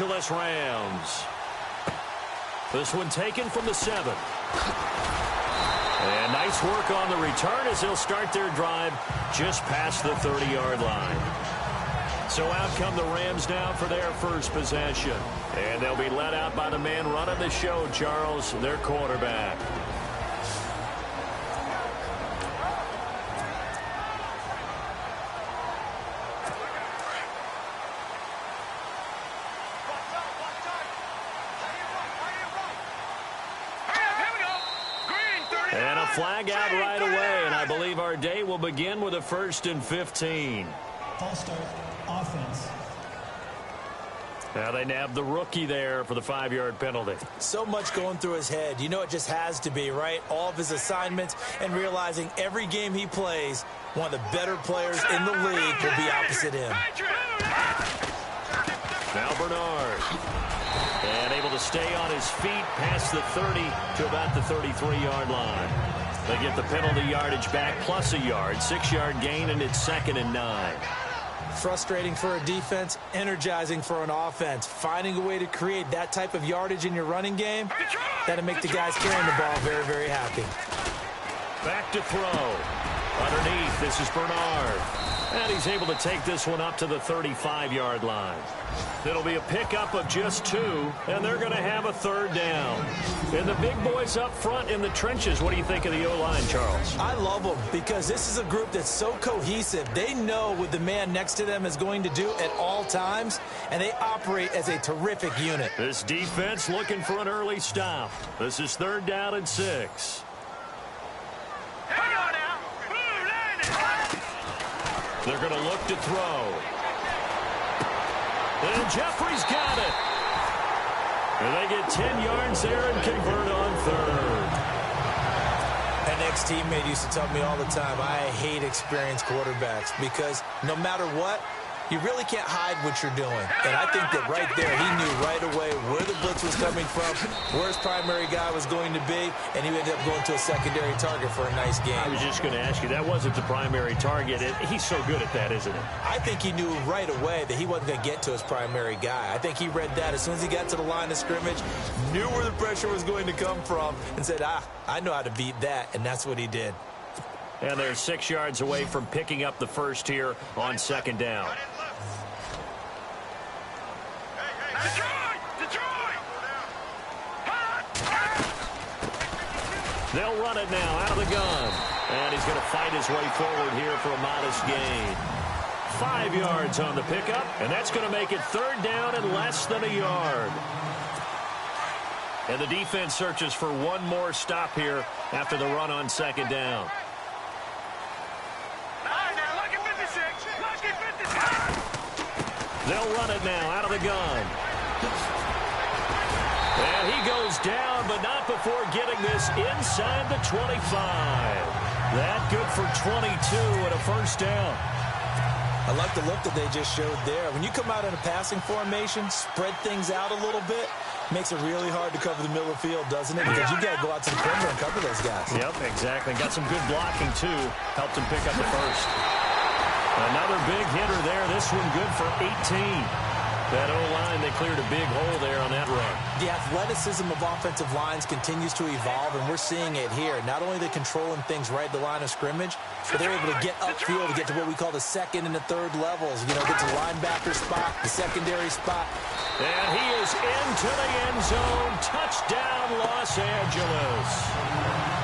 Angeles Rams. This one taken from the 7. And nice work on the return as they'll start their drive just past the 30-yard line. So out come the Rams now for their first possession. And they'll be led out by the man running the show, Charles, their quarterback. And a flag out right away, and I believe our day will begin with a 1st and 15. False start, offense. Now they nab the rookie there for the 5-yard penalty. So much going through his head. You know it just has to be, right? All of his assignments and realizing every game he plays, one of the better players in the league will be opposite him. Now Bernard. And able to stay on his feet past the 30 to about the 33-yard line. They get the penalty yardage back plus a yard. 6-yard gain, and it's 2nd and 9. Frustrating for a defense, energizing for an offense. Finding a way to create that type of yardage in your running game, that'll make the guys carrying the ball very, very happy. Back to throw. Underneath, this is Bernard. And he's able to take this one up to the 35-yard line. It'll be a pickup of just 2, and they're going to have a 3rd down. And the big boys up front in the trenches, what do you think of the O-line, Charles? I love them because this is a group that's so cohesive. They know what the man next to them is going to do at all times, and they operate as a terrific unit. This defense looking for an early stop. This is 3rd down and 6. They're going to look to throw. And Jeffrey's got it. And they get 10 yards there and convert on 3rd. An ex-teammate used to tell me all the time, I hate experienced quarterbacks because no matter what, you really can't hide what you're doing. And I think that right there, he knew right away where the blitz was coming from, where his primary guy was going to be, and he ended up going to a secondary target for a nice game. I was just going to ask you, that wasn't the primary target. He's so good at that, isn't it? I think he knew right away that he wasn't going to get to his primary guy. I think he read that as soon as he got to the line of scrimmage, knew where the pressure was going to come from, and said, I know how to beat that, and that's what he did. And they're 6 yards away from picking up the first here on 2nd down. They'll run it now out of the gun. And he's going to fight his way forward here for a modest gain. 5 yards on the pickup, and that's going to make it 3rd down and less than a yard. And the defense searches for one more stop here after the run on 2nd down. They'll run it now out of the gun. And he goes down, but not before getting this inside the 25. That good for 22 and a 1st down. I like the look that they just showed there. When you come out in a passing formation, spread things out a little bit, makes it really hard to cover the middle of the field, doesn't it? Because you got to go out to the perimeter and cover those guys. Yep, exactly. Got some good blocking, too. Helped him pick up the first. Another big hitter there. This one good for 18. That O-line, they cleared a big hole there on that run. The athleticism of offensive lines continues to evolve, and we're seeing it here. Not only are they controlling things right at the line of scrimmage, but they're able to get upfield to get to what we call the 2nd and the 3rd levels. You know, get to the linebacker spot, the secondary spot. And he is into the end zone. Touchdown, Los Angeles.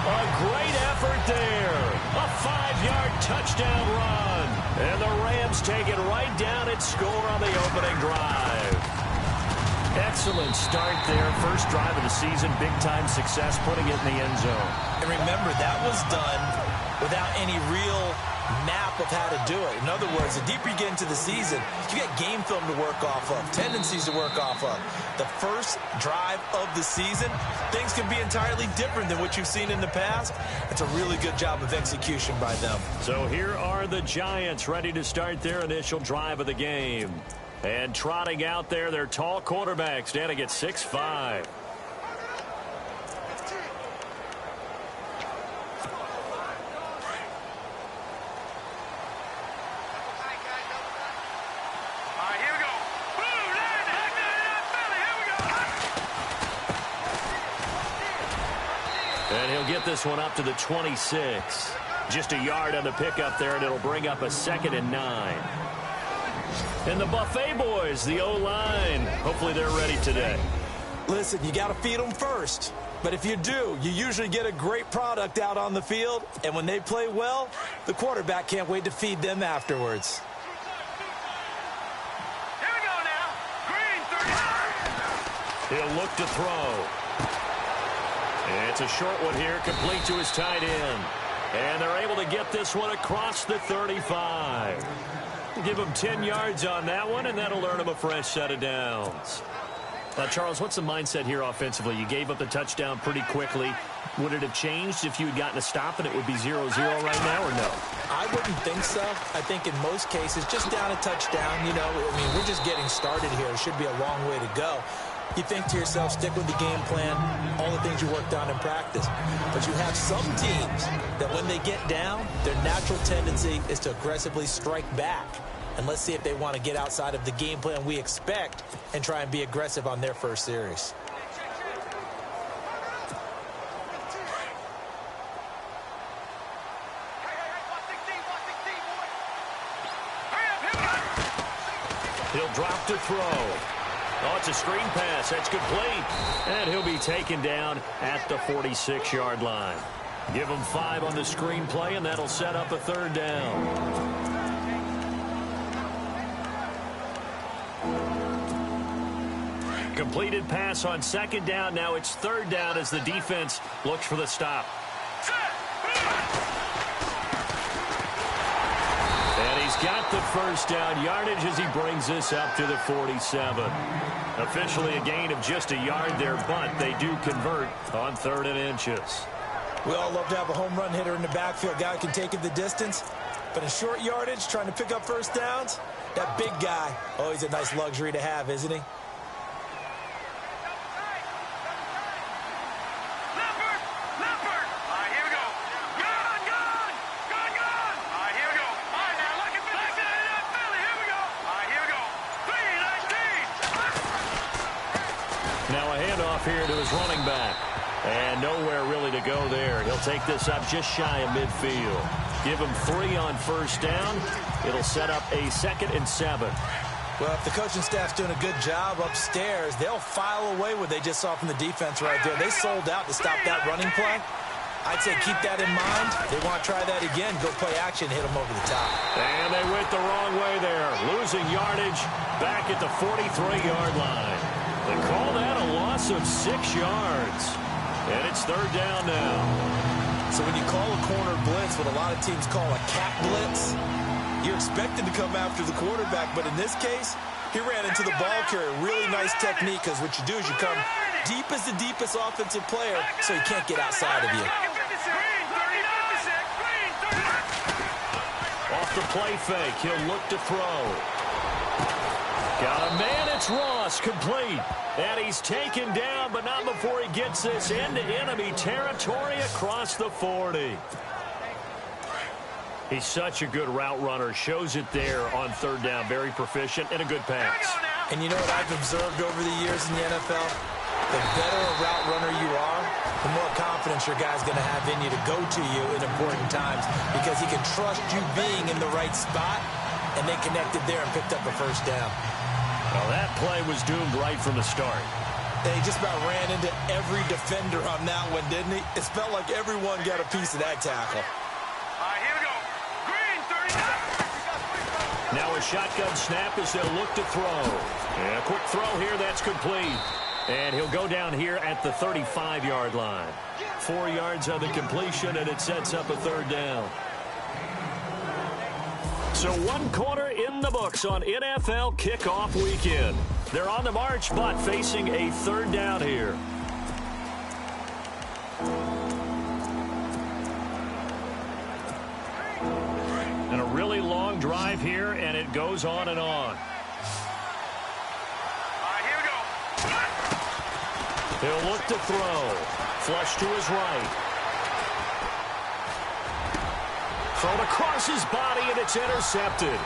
A great effort there. A 5-yard touchdown run. And the Rams take it right down and score on the opening drive. Excellent start there. First drive of the season. Big-time success putting it in the end zone. And remember, that was done without any real map of how to do it. In other words, the deeper you get into the season, you got game film to work off of, tendencies to work off of. The first drive of the season, things can be entirely different than what you've seen in the past. It's a really good job of execution by them. So here are the Giants ready to start their initial drive of the game. And trotting out there, their tall quarterback standing at 6'5". And he'll get this one up to the 26. Just a yard on the pickup there, and it'll bring up a 2nd and 9. And the Buffet boys, the O-line, hopefully they're ready today. Listen, you got to feed them first. But if you do, you usually get a great product out on the field. And when they play well, the quarterback can't wait to feed them afterwards. Here we go now. Green, 30. He'll look to throw. And it's a short one here, complete to his tight end. And they're able to get this one across the 35. Give him 10 yards on that one, and that'll earn him a fresh set of downs. Charles, what's the mindset here offensively? You gave up the touchdown pretty quickly. Would it have changed if you had gotten a stop and it would be 0-0 right now, or no? I wouldn't think so. I think in most cases, just down a touchdown, you know, I mean, we're just getting started here. It should be a long way to go. You think to yourself, stick with the game plan, all the things you worked on in practice. But you have some teams that when they get down, their natural tendency is to aggressively strike back. And let's see if they want to get outside of the game plan we expect and try and be aggressive on their first series. He'll drop to throw. Oh, it's a screen pass. That's complete. And he'll be taken down at the 46-yard line. Give him 5 on the screen play, and that'll set up a 3rd down. Completed pass on 2nd down. Now it's 3rd down as the defense looks for the stop. And he's got the 1st down yardage as he brings this up to the 47. Officially a gain of just a yard there, but they do convert on 3rd and inches. We all love to have a home run hitter in the backfield. Guy who can take it the distance. But in short yardage, trying to pick up 1st downs, that big guy, oh, he's a nice luxury to have, isn't he? Here to his running back. And nowhere really to go there. He'll take this up just shy of midfield. Give him 3 on 1st down. It'll set up a 2nd and 7. Well, if the coaching staff's doing a good job upstairs, they'll file away what they just saw from the defense right there. They sold out to stop that running play. I'd say keep that in mind. They want to try that again. Go play action, hit them over the top. And they went the wrong way there. Losing yardage back at the 43-yard line. They call that a loss of 6 yards. And it's 3rd down now. So when you call a corner blitz, what a lot of teams call a cat blitz, you're expected to come after the quarterback. But in this case, he ran into the ball carrier. Really nice technique, because what you do is you come deep as the deepest offensive player so he can't get outside of you. Off the play fake, he'll look to throw. Got a man, it's Ross, complete. And he's taken down, but not before he gets this into enemy territory across the 40. He's such a good route runner. Shows it there on 3rd down. Very proficient and a good pass. And you know what I've observed over the years in the NFL? The better a route runner you are, the more confidence your guy's going to have in you to go to you in important times, because he can trust you being in the right spot, and they connected there and picked up a 1st down. Well, that play was doomed right from the start. They just about ran into every defender on that one, didn't he? It felt like everyone got a piece of that tackle. Here we go. Green, 39. Now a shotgun snap as they'll look to throw. And a quick throw here, that's complete. And he'll go down here at the 35-yard line. 4 yards on the completion, and it sets up a 3rd down. So 1 quarter in the books on NFL kickoff weekend. They're on the march, but facing a 3rd down here. And a really long drive here, and it goes on and on. Here we go. He'll look to throw. Flush to his right. Thrown across his body, and it's intercepted.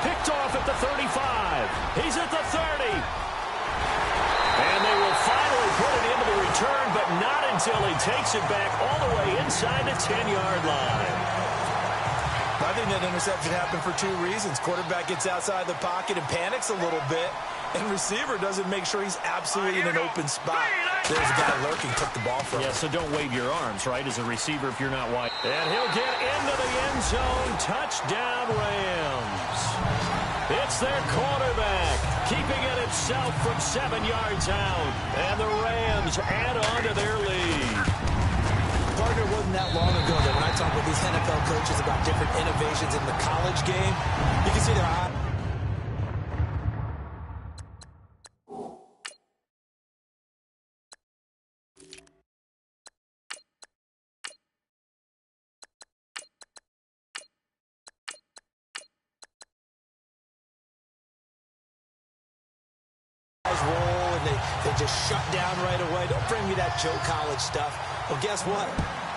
Picked off at the 35. He's at the 30. until he takes it back all the way inside the 10-yard line. I think that interception happened for two reasons. Quarterback gets outside the pocket and panics a little bit, and receiver doesn't make sure he's absolutely in an open spot. There's a guy lurking, took the ball from him. Yeah, so don't wave your arms, right, as a receiver if you're not wide. And he'll get into the end zone. Touchdown, Rams. It's their quarterback, keeping it himself from 7 yards out. And the Rams add on to their lead. Partner, wasn't that long ago that when I talk with these NFL coaches about different innovations in the college game, you can see their eyes roll and they just shut down right away. Don't bring me that Joe College stuff. Well, guess what?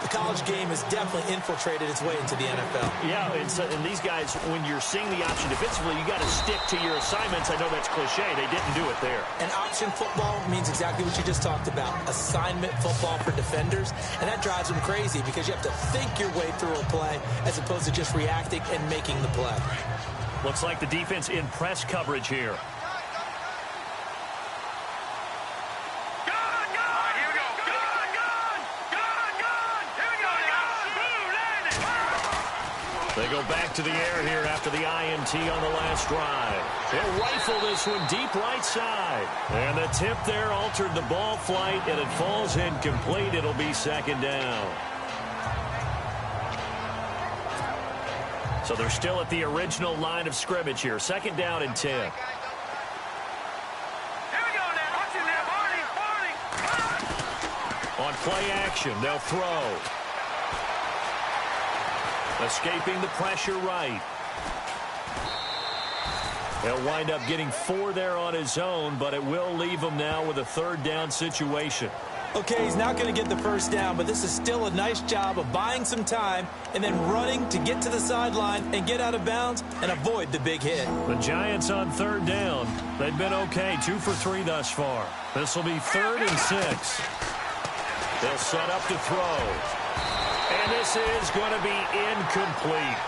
The college game has definitely infiltrated its way into the NFL. Yeah, and these guys, when you're seeing the option defensively, you got to stick to your assignments. I know that's cliche. They didn't do it there. And option football means exactly what you just talked about. Assignment football for defenders. And that drives them crazy because you have to think your way through a play as opposed to just reacting and making the play. Looks like the defense in press coverage here. They go back to the air here after the INT on the last drive. They'll rifle this one deep right side. And the tip there altered the ball flight, and it falls incomplete. It'll be second down. So they're still at the original line of scrimmage here. Second down and 10. Here we go now. Watch it now, Barney. On play action, they'll throw. Escaping the pressure right. They'll wind up getting 4 there on his own, but it will leave him now with a third down situation. Okay, he's not going to get the first down, but this is still a nice job of buying some time and then running to get to the sideline and get out of bounds and avoid the big hit. The Giants on third down. They've been okay, 2 for 3 thus far. This will be 3rd and 6. They'll set up to throw. And this is going to be incomplete.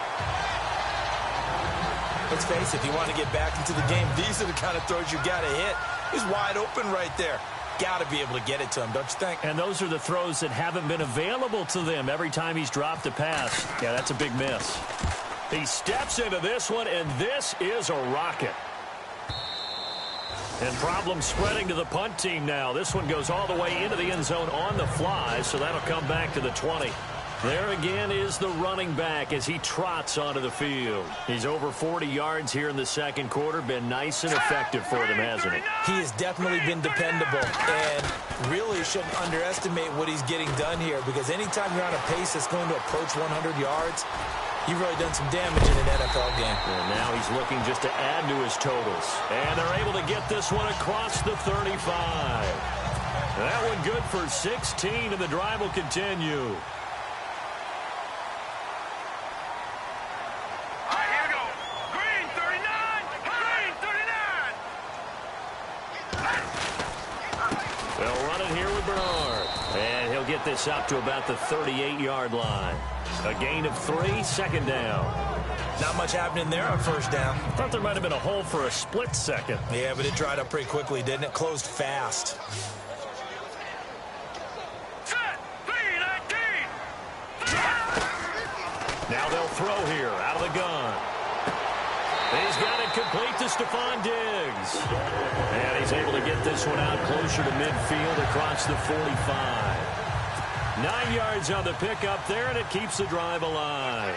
Let's face it, if you want to get back into the game, these are the kind of throws you got to hit. He's wide open right there. Got to be able to get it to him, don't you think? And those are the throws that haven't been available to them every time he's dropped a pass. Yeah, that's a big miss. He steps into this one, and this is a rocket. And problem spreading to the punt team now. This one goes all the way into the end zone on the fly, so that'll come back to the 20. There again is the running back as he trots onto the field. He's over 40 yards here in the second quarter. Been nice and effective for them, hasn't he? He has definitely been dependable and really shouldn't underestimate what he's getting done here because anytime you're on a pace that's going to approach 100 yards, you've really done some damage in an NFL game. And now he's looking just to add to his totals. And they're able to get this one across the 35. That one good for 16, and the drive will continue. Get this up to about the 38-yard line. A gain of 3, second down. Not much happening there on first down. Thought there might have been a hole for a split second. Yeah, but it dried up pretty quickly, didn't it? Closed fast. Set. 3-19. Now they'll throw here out of the gun. He's got it complete to Stephon Diggs. And he's able to get this one out closer to midfield across the 45. 9 yards on the pickup there, and it keeps the drive alive.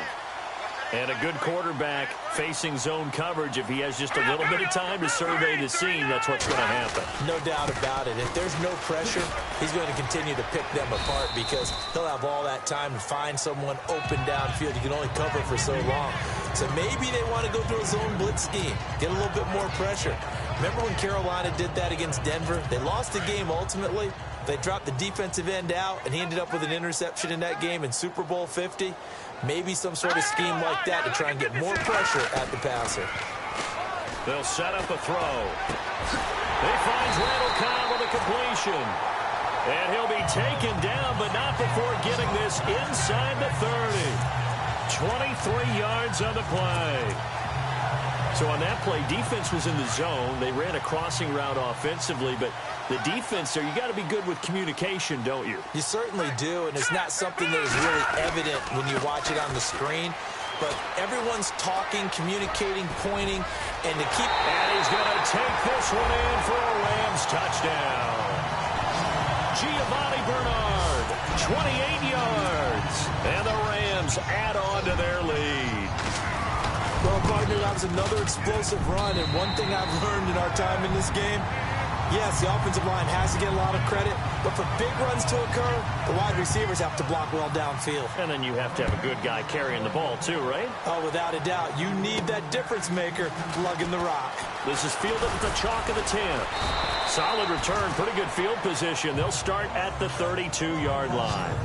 And a good quarterback facing zone coverage. If he has just a little bit of time to survey the scene, that's what's going to happen. No doubt about it. If there's no pressure, he's going to continue to pick them apart because he'll have all that time to find someone open downfield. You can only cover for so long. So maybe they want to go through a zone blitz scheme, get a little bit more pressure. Remember when Carolina did that against Denver? They lost the game ultimately. They dropped the defensive end out, and he ended up with an interception in that game in Super Bowl 50. Maybe some sort of scheme like that to try and get more pressure at the passer. They'll set up a throw. He finds Randall Cobb with a completion. And he'll be taken down, but not before getting this inside the 30. 23 yards on the play. So on that play, defense was in the zone. They ran a crossing route offensively, but the defense there, you got to be good with communication, don't you? You certainly do, and it's not something that is really evident when you watch it on the screen. But everyone's talking, communicating, pointing, and to keep... And he's going to take this one in for a Rams touchdown. Giovanni Bernard, 28 yards. And the Rams add on to their lead. Well, partner, that was another explosive run, and one thing I've learned in our time in this game, yes, the offensive line has to get a lot of credit, but for big runs to occur, the wide receivers have to block well downfield. And then you have to have a good guy carrying the ball too, right? Oh, without a doubt. You need that difference maker lugging the rock. This is fielded at the chalk of the 10. Solid return, pretty good field position. They'll start at the 32-yard line.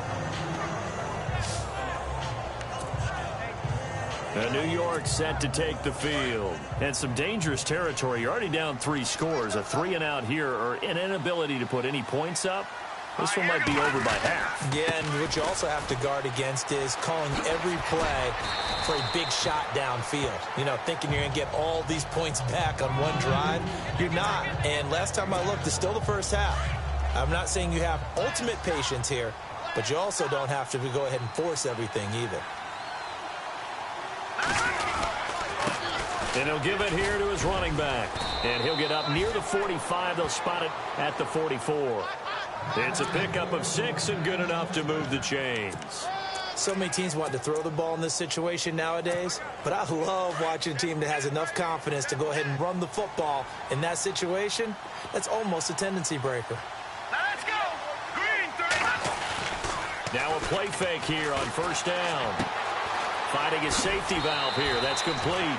And New York set to take the field. And some dangerous territory. You're already down 3 scores. A 3-and-out here, or an inability to put any points up. This one might be over by half. Yeah, and what you also have to guard against is calling every play for a big shot downfield. You know, thinking you're going to get all these points back on one drive. You're not. And last time I looked, it's still the first half. I'm not saying you have ultimate patience here, but you also don't have to go ahead and force everything either. And he'll give it here to his running back. And he'll get up near the 45. They'll spot it at the 44. It's a pickup of 6 and good enough to move the chains. So many teams want to throw the ball in this situation nowadays, but I love watching a team that has enough confidence to go ahead and run the football. In that situation, that's almost a tendency breaker. Let's go. Green 3. Now a play fake here on first down. Finding his safety valve here. That's complete.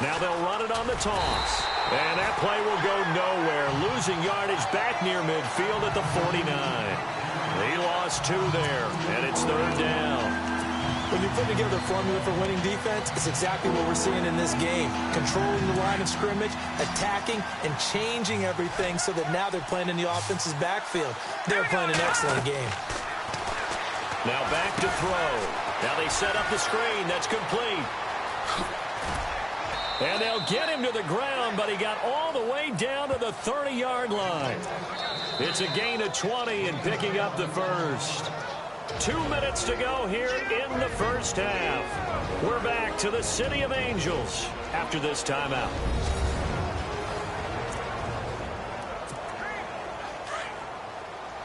Now they'll run it on the toss. And that play will go nowhere. Losing yardage back near midfield at the 49. He lost 2 there, and it's third down. When you put together a formula for winning defense, it's exactly what we're seeing in this game. Controlling the line of scrimmage, attacking, and changing everything so that now they're playing in the offense's backfield. They're playing an excellent game. Now back to throw. Now they set up the screen. That's complete. And they'll get him to the ground, but he got all the way down to the 30-yard line. It's a gain of 20 and picking up the first. 2 minutes to go here in the first half. We're back to the City of Angels after this timeout.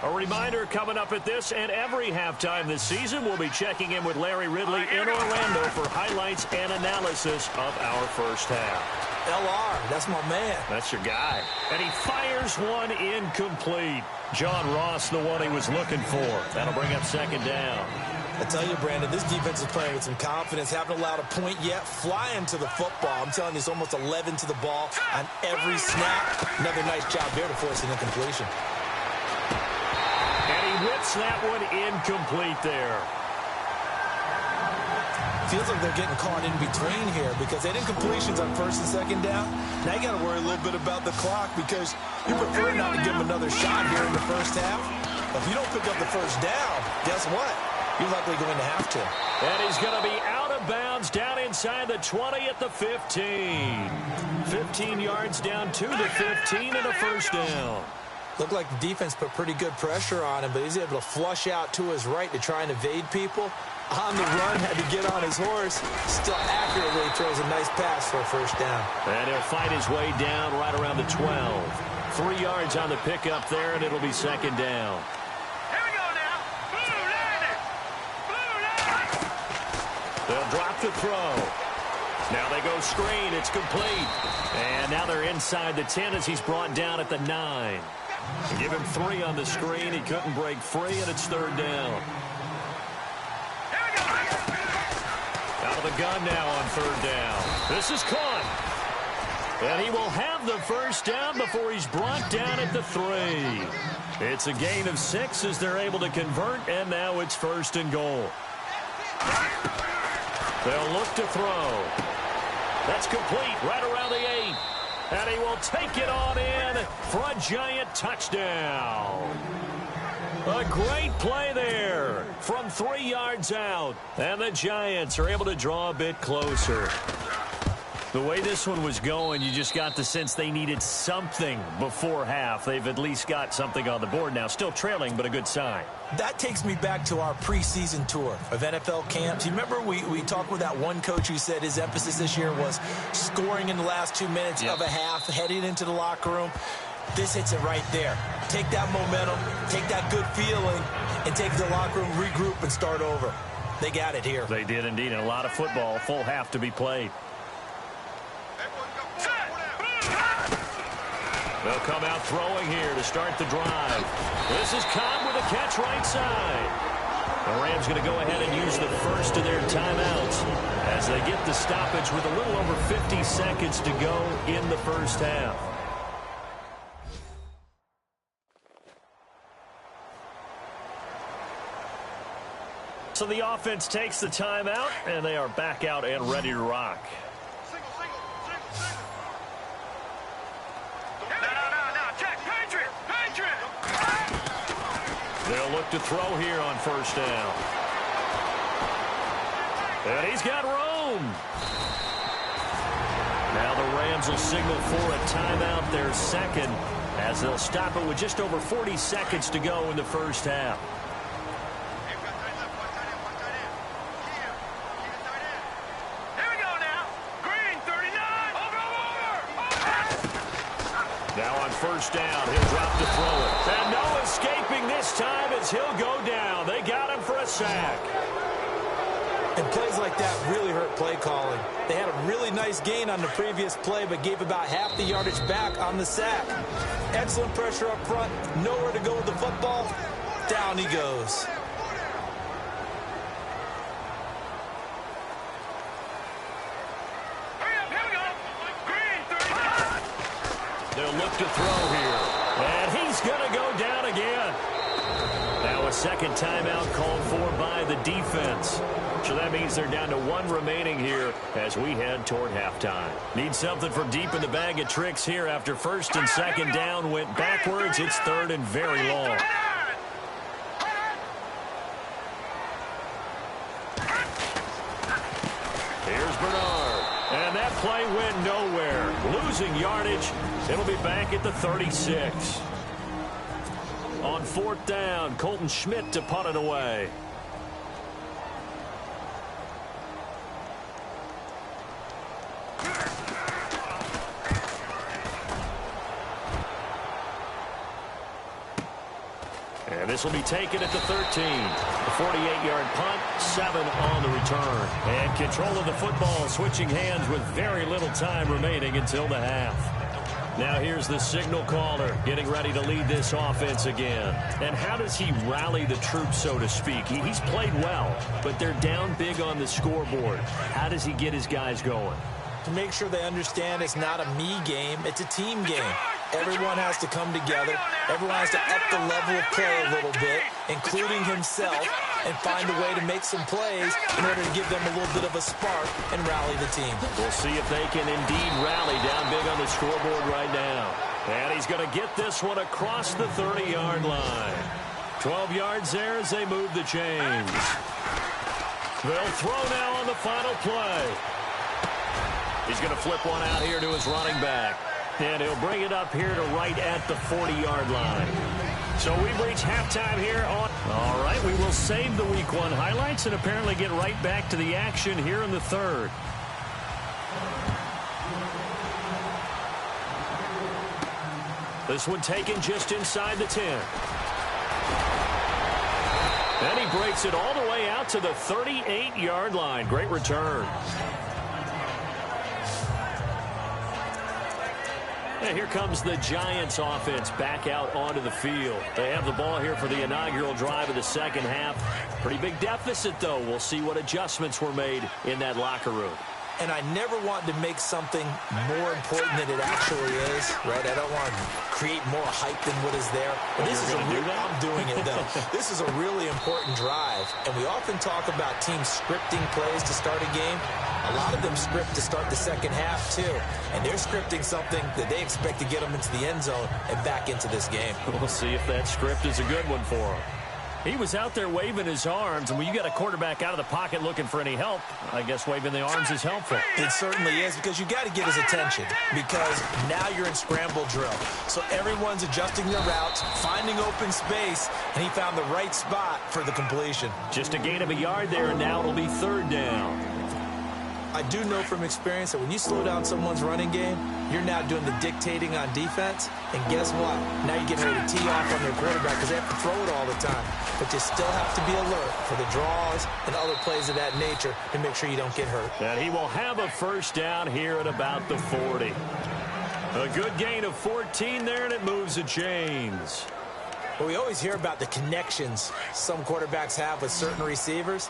A reminder coming up at this and every halftime this season, we'll be checking in with Larry Ridley in Orlando for highlights and analysis of our first half. LR, that's my man. That's your guy. And he fires one incomplete. John Ross, the one he was looking for. That'll bring up second down. I tell you, Brandon, this defense is playing with some confidence. Haven't allowed a point yet. Flying to the football. I'm telling you, it's almost 11 to the ball on every snap. Another nice job there to force an incompletion. And he whips that one incomplete there. Feels like they're getting caught in between here because they had incompletions on first and second down. Now you got to worry a little bit about the clock because you prefer not to give them another shot here in the first half. But if you don't pick up the first down, guess what? You're likely going to have to. And he's going to be out of bounds down inside the 20 at the 15. 15 yards down to the 15 and a first down. Looked like the defense put pretty good pressure on him, but he's able to flush out to his right to try and evade people. On the run, had to get on his horse. Still accurately throws a nice pass for a first down. And he'll fight his way down right around the 12. 3 yards on the pickup there, and it'll be second down. Here we go now. Blue landed. Blue landed. They'll drop the throw. Now they go screen. It's complete. And now they're inside the 10 as he's brought down at the 9. Give him 3 on the screen. He couldn't break free, and it's third down. Out of the gun now on third down. This is caught. And he will have the first down before he's brought down at the 3. It's a gain of 6 as they're able to convert, and now it's 1st and goal. They'll look to throw. That's complete right around the 8. And he will take it on in for a giant touchdown. A great play there from 3 yards out. And the Giants are able to draw a bit closer. The way this one was going, you just got the sense they needed something before half. They've at least got something on the board now. Still trailing, but a good sign. That takes me back to our preseason tour of NFL camps. You remember we talked with that one coach who said his emphasis this year was scoring in the last 2 minutes of a half, heading into the locker room. This hits it right there. Take that momentum, take that good feeling, and take the locker room, regroup, and start over. They got it here. They did indeed, and a lot of football, full half to be played. They'll come out throwing here to start the drive. This is Cobb with a catch right side. The Rams going to go ahead and use the first of their timeouts as they get the stoppage with a little over 50 seconds to go in the first half. So the offense takes the timeout, and they are back out and ready to rock. They'll look to throw here on 1st down. And he's got room. Now the Rams will signal for a timeout, their second, as they'll stop it with just over 40 seconds to go in the first half. Here we go now. Green, 39. Over. Now on 1st down, he'll drop to throw it. And no escaping this time as he'll go down. They got him for a sack. And plays like that really hurt play calling. They had a really nice gain on the previous play, but gave about half the yardage back on the sack. Excellent pressure up front. Nowhere to go with the football. Down he goes. They'll look to throw here. And he's going to go down again. Now a second timeout called for by the defense. So that means they're down to 1 remaining here as we head toward halftime. Need something for deep in the bag of tricks here after 1st and 2nd down went backwards. It's 3rd and very long. Here's Bernard. And that play went nowhere. Losing yardage. It'll be back at the 36. On 4th down, Colton Schmidt to punt it away. And this will be taken at the 13. A 48-yard punt, 7 on the return. And control of the football, switching hands with very little time remaining until the half. Now here's the signal caller getting ready to lead this offense again. And how does he rally the troops, so to speak? He's played well, but they're down big on the scoreboard. How does he get his guys going? To make sure they understand it's not a me game, it's a team game. Everyone has to come together. Everyone has to up the level of play a little bit, including himself, and find a way to make some plays in order to give them a little bit of a spark and rally the team. We'll see if they can indeed rally down big on the scoreboard right now. And he's going to get this one across the 30-yard line. 12 yards there as they move the chains. They'll throw now on the final play. He's going to flip one out here to his running back. And he'll bring it up here to right at the 40-yard line. So we've reached halftime here on... All right, we will save the Week 1 highlights and apparently get right back to the action here in the 3rd. This one taken just inside the 10. And he breaks it all the way out to the 38-yard line. Great return. And here comes the Giants offense back out onto the field. They have the ball here for the inaugural drive of the second half. Pretty big deficit, though. We'll see what adjustments were made in that locker room. and I never want to make something more important than it actually is, right? I don't want to create more hype than what is there. But this is I'm doing it, though. This is a really important drive, and we often talk about teams scripting plays to start a game. A lot of them script to start the second half, too, and they're scripting something that they expect to get them into the end zone and back into this game. We'll see if that script is a good one for him. He was out there waving his arms, and when you got a quarterback out of the pocket looking for any help, I guess waving the arms is helpful. It certainly is, because you got to get his attention, because now you're in scramble drill. So everyone's adjusting their routes, finding open space, and he found the right spot for the completion. Just a gain of a yard there, and now it'll be third down. I do know from experience that when you slow down someone's running game, you're now doing the dictating on defense. And guess what? Now you're getting ready to tee off on your quarterback because they have to throw it all the time. But you still have to be alert for the draws and other plays of that nature to make sure you don't get hurt. And he will have a first down here at about the 40. A good gain of 14 there, and it moves the chains. Well, we always hear about the connections some quarterbacks have with certain receivers.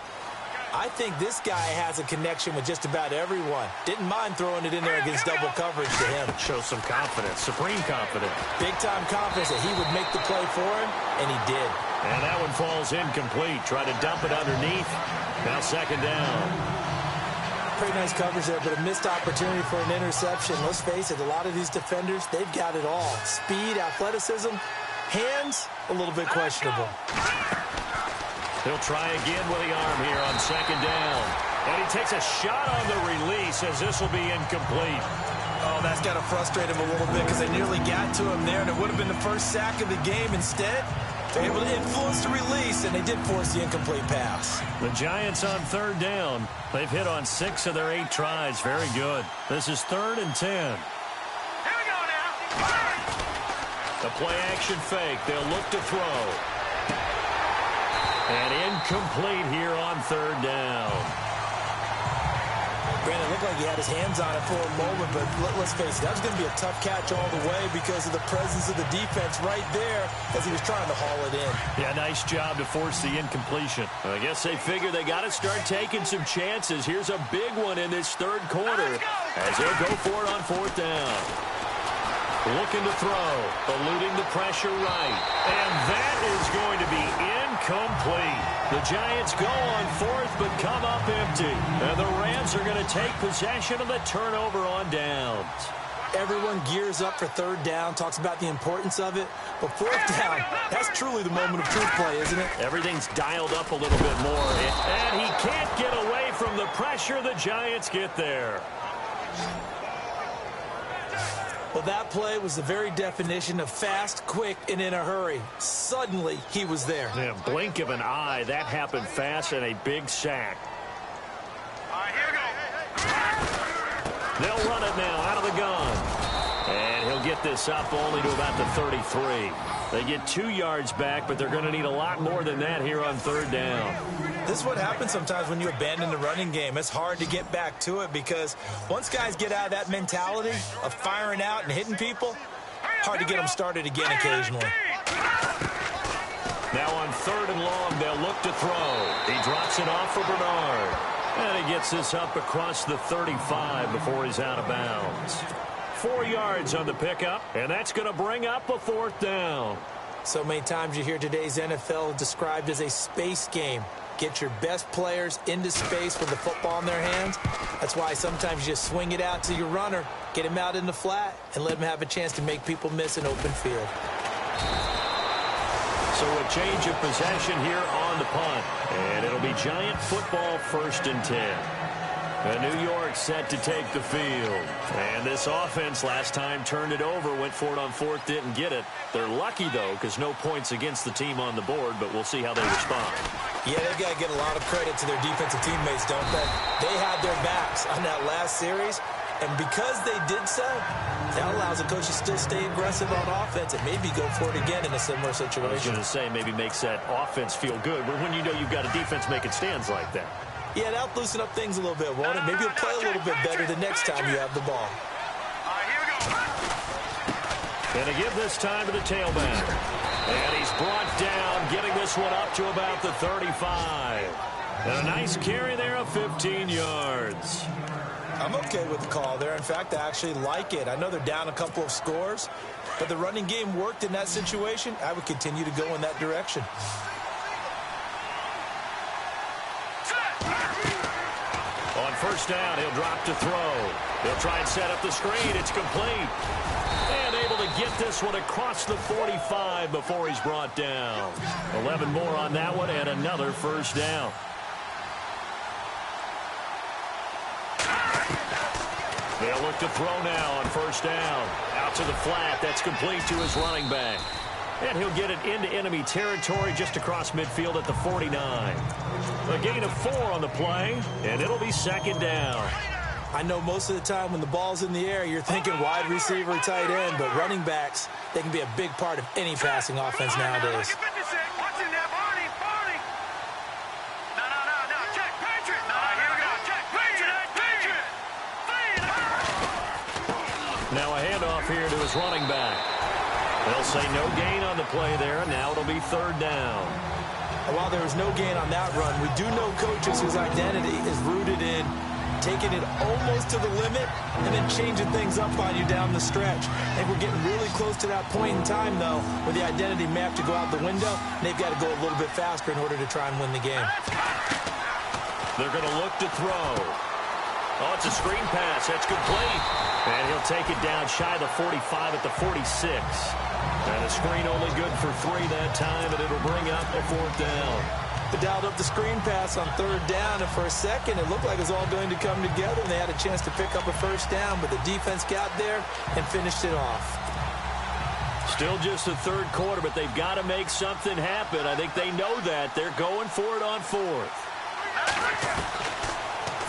I think this guy has a connection with just about everyone. Didn't mind throwing it in there against double coverage to him. Shows some confidence, supreme confidence. Big-time confidence that he would make the play for him, and he did. And that one falls incomplete. Try to dump it underneath. Now second down. Pretty nice coverage there, but a missed opportunity for an interception. Let's face it, a lot of these defenders, they've got it all. Speed, athleticism, hands, a little bit questionable. He'll try again with the arm here on second down. And he takes a shot on the release as this will be incomplete. Oh, that's got to frustrate him a little bit because they nearly got to him there, and it would have been the first sack of the game. Instead, they're able to influence the release, and they did force the incomplete pass. The Giants on third down. They've hit on 6 of their 8 tries. Very good. This is 3rd and 10. Here we go now. The play action fake. They'll look to throw. And incomplete here on third down. Brandon, it looked like he had his hands on it for a moment, but let's face it, that was going to be a tough catch all the way because of the presence of the defense right there as he was trying to haul it in. Yeah, nice job to force the incompletion. I guess they figure they got to start taking some chances. Here's a big one in this third quarter as they'll go for it on fourth down. Looking to throw, eluding the pressure right. And that is going to be incomplete. The Giants go on fourth but come up empty. And the Rams are going to take possession of the turnover on downs. Everyone gears up for third down, talks about the importance of it. But fourth down, that's truly the moment of truth play, isn't it? Everything's dialed up a little bit more. And he can't get away from the pressure. The Giants get there. Well, that play was the very definition of fast, quick, and in a hurry. Suddenly, he was there. Yeah, blink of an eye. That happened fast and a big sack. All right, here we go. They'll run it now out of the gun. And he'll get this up only to about the 33. They get 2 yards back, but they're going to need a lot more than that here on third down. This is what happens sometimes when you abandon the running game. It's hard to get back to it because once guys get out of that mentality of firing out and hitting people, hard to get them started again occasionally. Now on third and long, they'll look to throw. He drops it off for Bernard. And he gets this up across the 35 before he's out of bounds. 4 yards on the pickup, and that's going to bring up a fourth down. So many times you hear today's NFL described as a space game. Get your best players into space with the football in their hands. That's why sometimes you just swing it out to your runner, get him out in the flat, and let him have a chance to make people miss an open field. So a change of possession here on the punt. And it'll be Giant football 1st and 10. New York set to take the field. And this offense last time turned it over, went for it on fourth, didn't get it. They're lucky, though, because no points against the team on the board, but we'll see how they respond. Yeah, they've got to get a lot of credit to their defensive teammates, don't they? They had their backs on that last series, and because they did so, that allows the coach to still stay aggressive on offense and maybe go for it again in a similar situation. I was going to say maybe makes that offense feel good, but when you know you've got a defense making stands like that. Yeah, that'll loosen up things a little bit, won't it? Maybe you'll play a little bit better the next time you have the ball. All right, here we go. Going to give this time to the tailback. And he's brought down, getting this one up to about the 35. And a nice carry there of 15 yards. I'm okay with the call there. In fact, I actually like it. I know they're down a couple of scores, but the running game worked in that situation. I would continue to go in that direction. On first down, he'll drop to throw. He'll try and set up the screen. It's complete. And able to get this one across the 45 before he's brought down. 11 more on that one and another first down. They'll look to throw now on first down. Out to the flat. That's complete to his running back. And he'll get it into enemy territory just across midfield at the 49. A gain of 4 on the play, and it'll be second down. I know most of the time when the ball's in the air, you're thinking wide receiver, tight end, but running backs, they can be a big part of any passing offense nowadays. Now a handoff here to his running back. They'll say no gain on the play there. Now it'll be third down. While there was no gain on that run, we do know coaches whose identity is rooted in taking it almost to the limit and then changing things up on you down the stretch. I think we're getting really close to that point in time, though, where the identity may have to go out the window, and they've got to go a little bit faster in order to try and win the game. They're going to look to throw. Oh, it's a screen pass. That's complete. And he'll take it down shy of the 45 at the 46. And a screen only good for 3 that time, and it'll bring up a 4th down. They dialed up the screen pass on third down, and for a second, it looked like it was all going to come together, and they had a chance to pick up a first down, but the defense got there and finished it off. Still just the third quarter, but they've got to make something happen. I think they know that. They're going for it on 4th.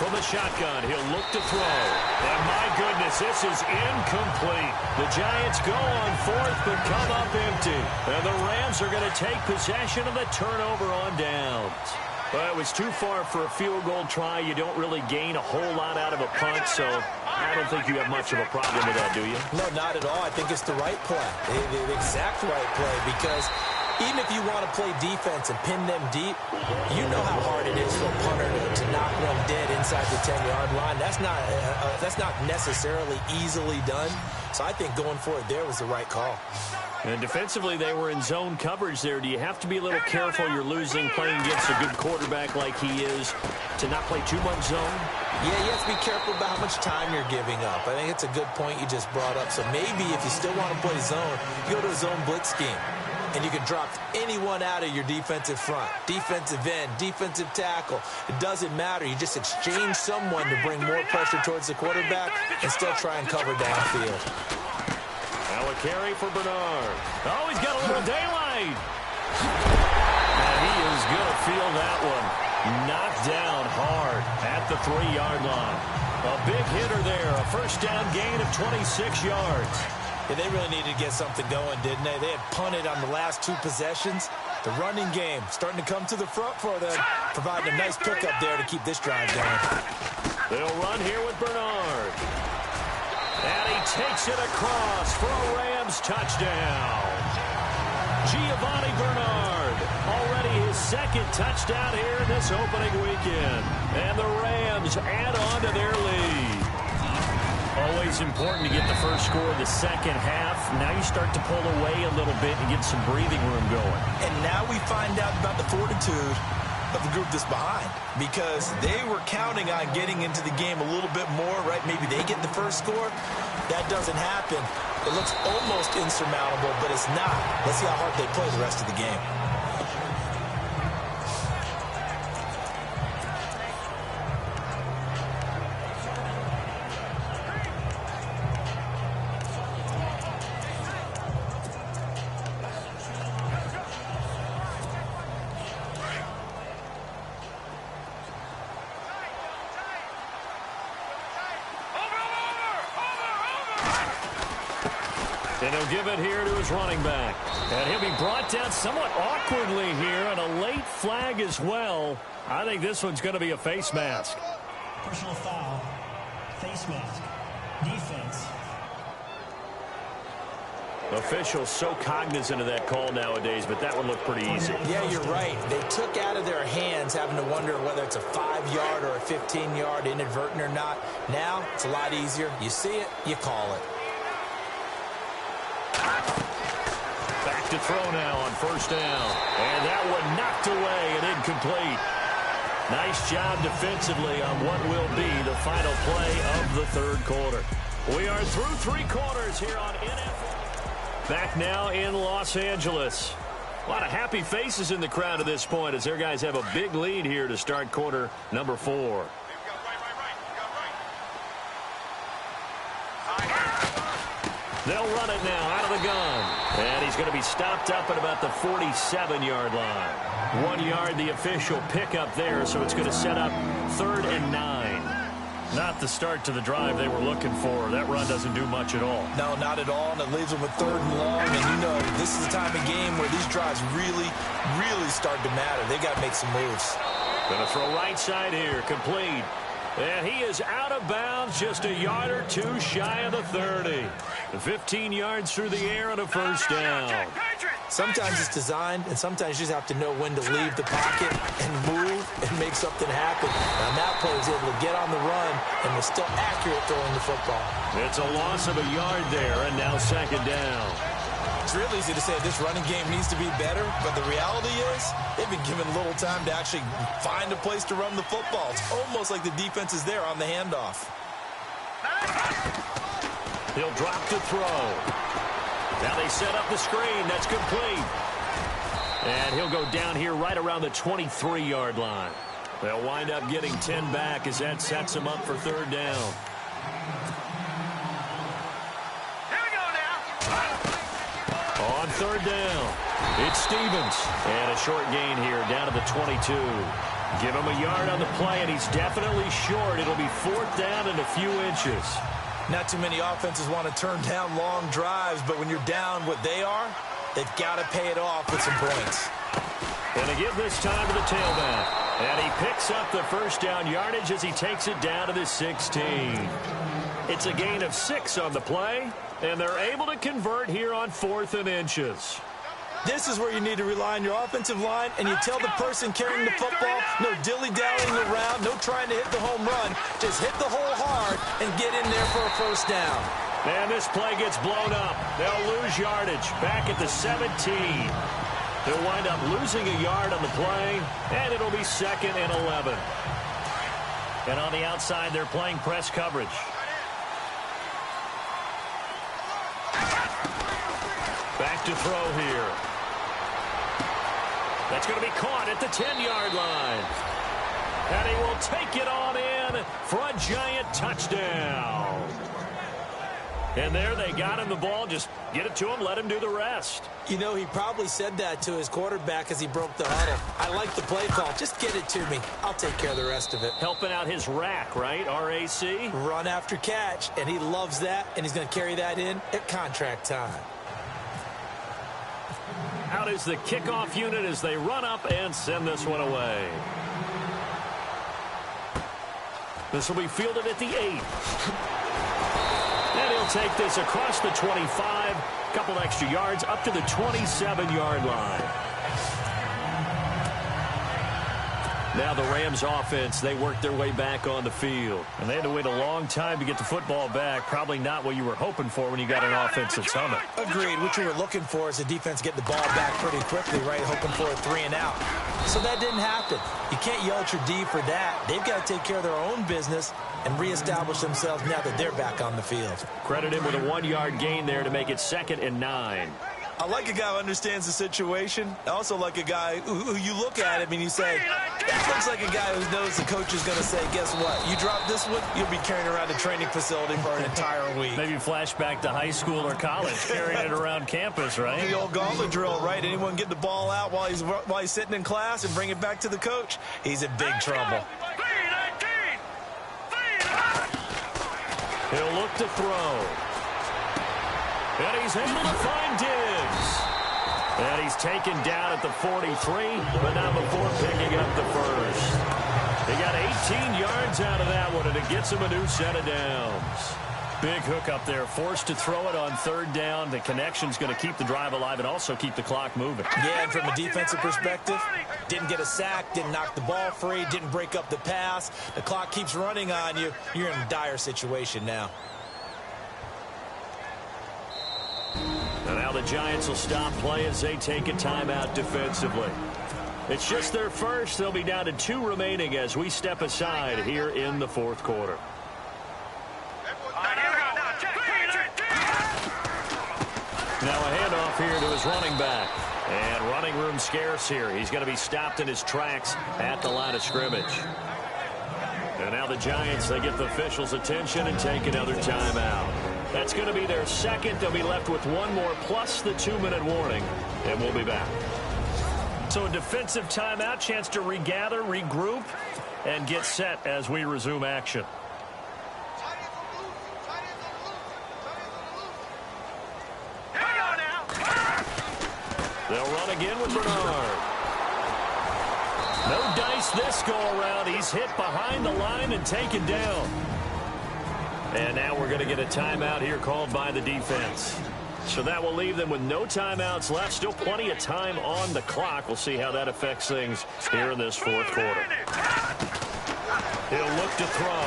From the shotgun, he'll look to throw. And my goodness, this is incomplete. The Giants go on 4th, but come up empty. And the Rams are going to take possession of the turnover on downs. Well, it was too far for a field goal try. You don't really gain a whole lot out of a punt, so I don't think you have much of a problem with that, do you? No, not at all. I think it's the right play, the exact right play, because even if you want to play defense and pin them deep, you know how hard it is for a punter to knock one dead inside the 10-yard line. That's not necessarily easily done. So I think going for it there was the right call. And defensively, they were in zone coverage there. Do you have to be a little careful? You're losing playing against a good quarterback like he is to not play too much zone? Yeah, you have to be careful about how much time you're giving up. I think it's a good point you just brought up. So maybe if you still want to play zone, you go to a zone blitz scheme. And you can drop anyone out of your defensive front, defensive end, defensive tackle. It doesn't matter. You just exchange someone to bring more pressure towards the quarterback and still try and cover downfield. Now a carry for Bernard. Oh, he's got a little daylight. And he is going to feel that one. Knocked down hard at the 3-yard line. A big hitter there. A first down gain of 26 yards. Yeah, they really needed to get something going, didn't they? They had punted on the last 2 possessions. The running game starting to come to the front for them, providing a nice pickup there to keep this drive going. They'll run here with Bernard. And he takes it across for a Rams touchdown. Giovanni Bernard, already his 2nd touchdown here in this opening weekend. And the Rams add on to their lead. Always important to get the first score of the second half. Now you start to pull away a little bit and get some breathing room going. And now we find out about the fortitude of the group that's behind, because they were counting on getting into the game a little bit more, right? Maybe they get the first score. That doesn't happen. It looks almost insurmountable, but it's not. Let's see how hard they play the rest of the game. And he'll give it here to his running back. And he'll be brought down somewhat awkwardly here, and a late flag as well. I think this one's going to be a face mask. Personal foul, face mask, defense. Officials so cognizant of that call nowadays, but that one looked pretty easy. Yeah, you're right. They took out of their hands having to wonder whether it's a 5-yard or a 15-yard inadvertent or not. Now, it's a lot easier. You see it, you call it. Back to throw now on first down. And that one knocked away and incomplete. Nice job defensively on what will be the final play of the third quarter. We are through 3 quarters here on NFL. Back now in Los Angeles. A lot of happy faces in the crowd at this point as their guys have a big lead here to start quarter number 4. They'll run it now out of the gun. And he's going to be stopped up at about the 47-yard line. 1 yard, the official pickup there, so it's going to set up 3rd and 9. Not the start to the drive they were looking for. That run doesn't do much at all. No, not at all, and it leaves them with 3rd and long. And you know, this is the time of game where these drives really start to matter. They got to make some moves. Going to throw right side here, complete. And he is out of bounds, just a yard or 2 shy of the 30. 15 yards through the air on a first down. Sometimes it's designed, and sometimes you just have to know when to leave the pocket and move and make something happen. And that play was able to get on the run and was still accurate throwing the football. It's a loss of a yard there, and now 2nd down. It's real easy to say this running game needs to be better, but the reality is they've been given little time to actually find a place to run the football. It's almost like the defense is there on the handoff. He'll drop to throw. Now they set up the screen. That's complete. And he'll go down here right around the 23-yard line. They'll wind up getting 10 back as that sets them up for 3rd down. On 3rd down, it's Stevens. And a short gain here down to the 22. Give him a yard on the play, and he's definitely short. It'll be 4th down and a few inches. Not too many offenses want to turn down long drives, but when you're down what they are, they've got to pay it off with some points. And they give this time to the tailback. And he picks up the first down yardage as he takes it down to the 16. It's a gain of 6 on the play, and they're able to convert here on 4th and inches. This is where you need to rely on your offensive line, and you tell the person carrying the football, no dilly-dallying around, no trying to hit the home run. Just hit the hole hard and get in there for a first down. And this play gets blown up. They'll lose yardage back at the 17. They'll wind up losing a yard on the play, and it'll be 2nd and 11. And on the outside, they're playing press coverage. Back to throw here. That's going to be caught at the 10-yard line. And he will take it on in for a giant touchdown. And there they got him the ball. Just get it to him, let him do the rest. You know, he probably said that to his quarterback as he broke the huddle. I like the play call. Just get it to me. I'll take care of the rest of it. Helping out his rack, right? R-A-C? Run after catch, and he loves that, and he's going to carry that in at contract time. Out is the kickoff unit as they run up and send this one away. This will be fielded at the 8. And he'll take this across the 25, a couple extra yards up to the 27-yard line. Now the Rams offense, they worked their way back on the field. And they had to wait a long time to get the football back. Probably not what you were hoping for when you got an offense at Summit. Agreed. What you were looking for is the defense get the ball back pretty quickly, right? Hoping for a 3 and out. So that didn't happen. You can't yell at your D for that. They've got to take care of their own business and reestablish themselves now that they're back on the field. Credit him with a 1-yard gain there to make it 2nd and 9. I like a guy who understands the situation. I also like a guy who you look at him and you say, that looks like a guy who knows the coach is going to say, guess what? You drop this one, you'll be carrying around a training facility for an entire week. Maybe flashback to high school or college, carrying it around campus, right? The old gauntlet drill, right? Anyone get the ball out while he's sitting in class and bring it back to the coach? He's in big trouble. He'll look to throw. And he's able to find Diggs. And he's taken down at the 43, but not before picking up the first. He got 18 yards out of that one, and it gets him a new set of downs. Big hook up there, forced to throw it on third down. The connection's going to keep the drive alive and also keep the clock moving. Yeah, and from a defensive perspective, didn't get a sack, didn't knock the ball free, didn't break up the pass. The clock keeps running on you. You're in a dire situation now. And now the Giants will stop play as they take a timeout defensively. It's just their first. They'll be down to 2 remaining as we step aside here in the fourth quarter. Now a handoff here to his running back. And running room scarce here. He's going to be stopped in his tracks at the line of scrimmage. And now the Giants, they get the officials' attention and take another timeout. That's going to be their second. They'll be left with one more plus the 2-minute warning. And we'll be back. So a defensive timeout, chance to regather, regroup, and get set as we resume action. They'll run again with Bernard. No dice this go-around. He's hit behind the line and taken down. And now we're going to get a timeout here called by the defense. So that will leave them with no timeouts left. Still plenty of time on the clock. We'll see how that affects things here in this fourth quarter. He'll look to throw.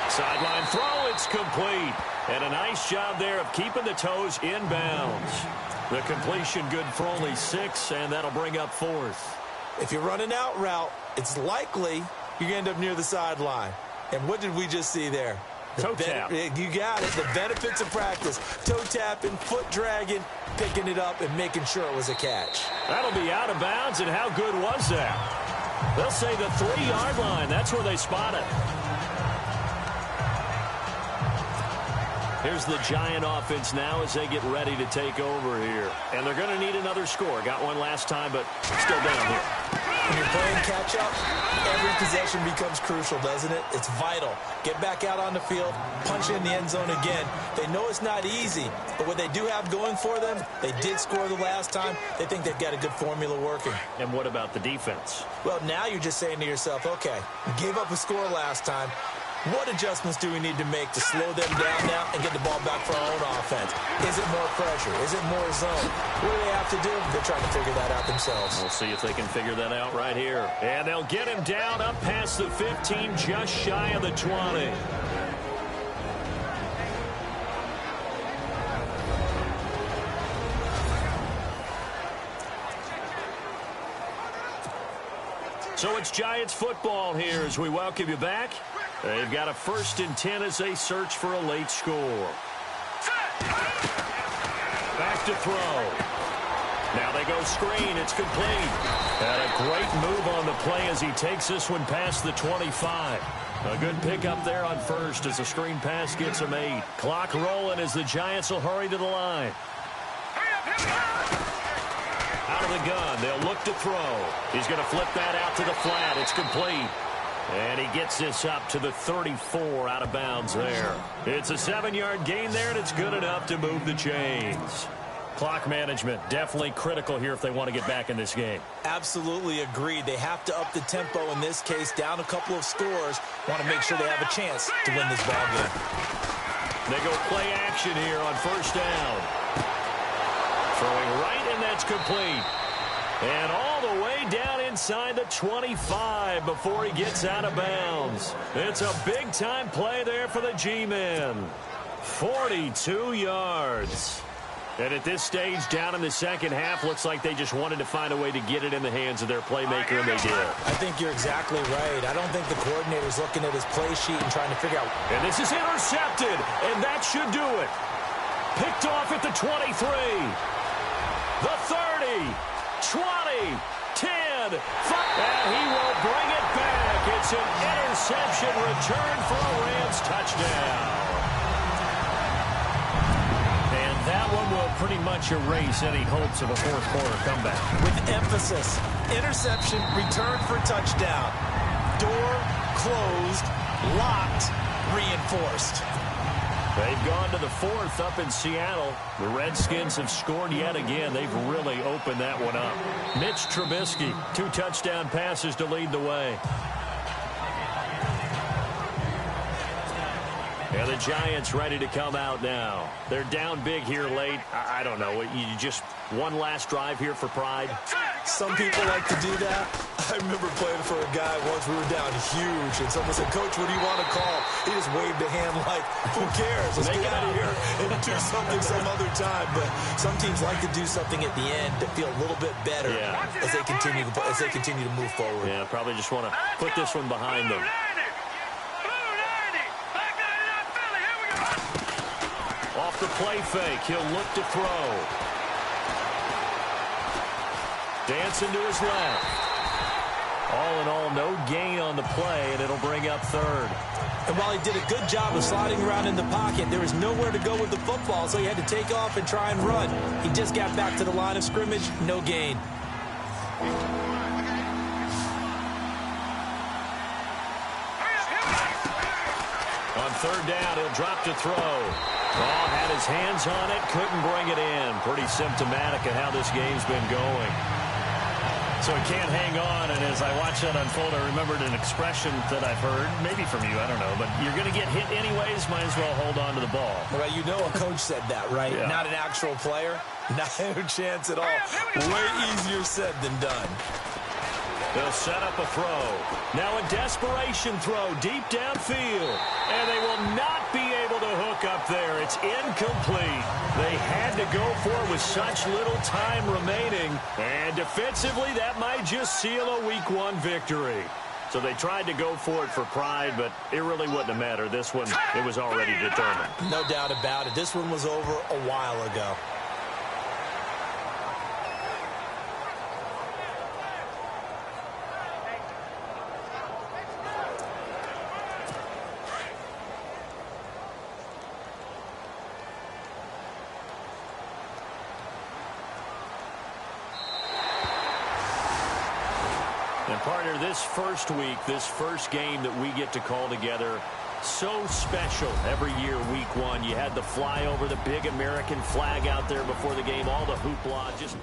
Sideline throw. It's complete. And a nice job there of keeping the toes in bounds. The completion good for only 6, and that'll bring up 4th. If you're running out route, it's likely you're going to end up near the sideline. And what did we just see there? Toe tap. You got it. The benefits of practice. Toe tapping, foot dragging, picking it up, and making sure it was a catch. That'll be out of bounds, and how good was that? They'll say the 3-yard line. That's where they spot it. Here's the Giant offense now as they get ready to take over here. And they're going to need another score. Got one last time, but still down here. When you're playing catch-up, every possession becomes crucial, doesn't it? It's vital. Get back out on the field, punch in the end zone again. They know it's not easy, but what they do have going for them, they did score the last time. They think they've got a good formula working. And what about the defense? Well, now you're just saying to yourself, okay, we gave up a score last time. What adjustments do we need to make to slow them down now and get the ball back for our own offense? Is it more pressure? Is it more zone? What do they have to do? They're trying to figure that out themselves. We'll see if they can figure that out right here. And they'll get him down up past the 15, just shy of the 20. So it's Giants football here as we welcome you back. They've got a 1st and 10 as they search for a late score. Back to throw. Now they go screen. It's complete. And a great move on the play as he takes this one past the 25. A good pickup there on first as the screen pass gets him 8. Clock rolling as the Giants will hurry to the line. Out of the gun. They'll look to throw. He's going to flip that out to the flat. It's complete. And he gets this up to the 34 out of bounds there. It's a 7-yard gain there, and it's good enough to move the chains. Clock management definitely critical here if they want to get back in this game. Absolutely agreed. They have to up the tempo in this case, down a couple of scores. Want to make sure they have a chance to win this ball game. They go play action here on 1st down. Throwing right, and that's complete. And all the way down inside the 25 before he gets out of bounds. It's a big-time play there for the G-men. 42 yards. And at this stage, down in the second half, looks like they just wanted to find a way to get it in the hands of their playmaker, and they did. I think you're exactly right. I don't think the coordinator's looking at his play sheet and trying to figure out. And this is intercepted, and that should do it. Picked off at the 23. The 30. 20, 10, 5, and he will bring it back. It's an interception return for a Rams touchdown. And that one will pretty much erase any hopes of a fourth quarter comeback. With emphasis, interception, return for touchdown. Door closed, locked, reinforced. They've gone to the 4th up in Seattle. The Redskins have scored yet again. They've really opened that one up. Mitch Trubisky, 2 touchdown passes to lead the way. And the Giants ready to come out now. They're down big here late. I don't know. You just one last drive here for pride? Some people like to do that. I remember playing for a guy once. We were down huge, and someone said, "Coach, what do you want to call?" He just waved a hand like, "Who cares? Let's get out of here and do something some other time." But some teams like to do something at the end to feel a little bit better as they continue to move forward. Yeah, probably just want to put this one behind them. Off the play fake, he'll look to throw. Dancing to his left. All in all, no gain on the play, and it'll bring up third. And while he did a good job of sliding around in the pocket, there was nowhere to go with the football, so he had to take off and try and run. He just got back to the line of scrimmage, no gain. On third down, he'll drop to throw. Ball had his hands on it, couldn't bring it in. Pretty symptomatic of how this game's been going. So he can't hang on, and as I watch that unfold, I remembered an expression that I've heard, maybe from you, I don't know, but you're going to get hit anyways, might as well hold on to the ball. Well, you know a coach said that, right? Yeah. Not an actual player. No chance at all. Way easier said than done. They'll set up a throw. Now a desperation throw deep downfield. And they will not be able to hook up there. It's incomplete. They had to go for it with such little time remaining. And defensively, that might just seal a Week 1 victory. So they tried to go for it for pride, but it really wouldn't have mattered. This one, it was already determined. No doubt about it. This one was over a while ago. And partner, this first week, this first game that we get to call together, so special every year, Week 1. You had the flyover, the big American flag out there before the game, all the hoopla. Just